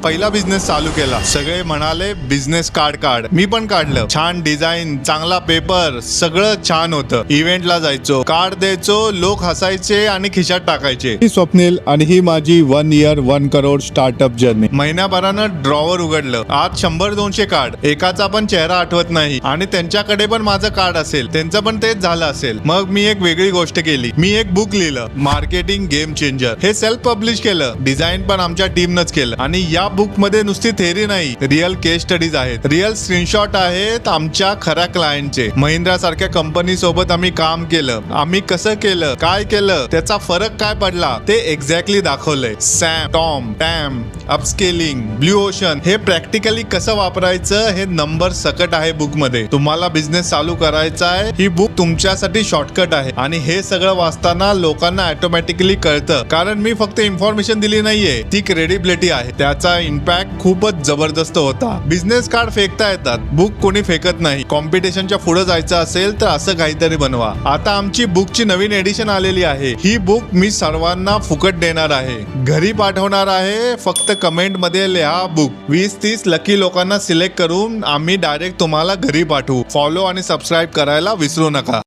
पहिला बिझनेस चालू केला. सगळे म्हणाले बिझनेस कार्ड काढ. मी पण काढलं. छान डिझाईन, चांगला पेपर, सगळं छान होतं. इव्हेंटला जायचो, कार्ड द्यायचो, लोक हसायचे आणि खिशात टाकायचे. मी स्वप्नील आणि ही माझी 1 year 1 crore स्टार्टअप जर्नी. महिन्याभरानं ड्रॉवर उघडलं. आज 100-200 कार्ड. एकाचा पण चेहरा आठवत नाही आणि त्यांच्याकडे पण माझं कार्ड असेल, त्यांचं पण तेच झालं असेल. मग मी एक वेगळी गोष्ट केली. मी एक बुक लिहिलं, मार्केटिंग गेम चेंजर. हे सेल्फ पब्लिश केलं. डिझाईन पण आमच्या टीमनंच केलं. आणि या बुक मध्ये नुसती थेअरी नाही, रिअल केस स्टडीज आहेत, रिअल स्क्रीनशॉट आहेत आमच्या खऱ्या क्लायंटचे. महिंद्रा सारख्या कंपनी सोबत आम्ही काम केलं. आम्ही कसं केलं, काय केलं, त्याचा फरक काय पडला ते एक्झॅक्टली दाखवलंय. SAM, TOM, TAM, upscaling, blue ocean हे प्रॅक्टिकली कसं वापरायचं हे नंबर सकट आहे बुक मध्ये. तुम्हाला बिझनेस चालू करायचा आहे, ही बुक तुमच्यासाठी शॉर्टकट आहे. आणि हे सगळं वाचताना लोकांना ऑटोमॅटिकली कळतं, कारण मी फक्त इन्फॉर्मेशन दिली नाहीये, ती क्रेडिबिलिटी आहे. त्याचा इम्पॅक्ट खूपच जबरदस्त होता. बिझनेस कार्ड फेकता येतात, बुक कोणी फेकत नाही. कॉम्पिटिशनच्या पुढे जायचं असेल तर असं काहीतरी बनवा. आता आमची बुकची नवीन एडिशन आलेली आहे. ही बुक मी सर्वांना फुकट देणार आहे, घरी पाठवणार आहे. फक्त कमेंट मध्ये लिहा बुक. 20-30 लकी लोकांना सिलेक्ट करून आम्ही डायरेक्ट तुम्हाला घरी पाठवू. फॉलो आणि सबस्क्राईब करायला विसरू नका.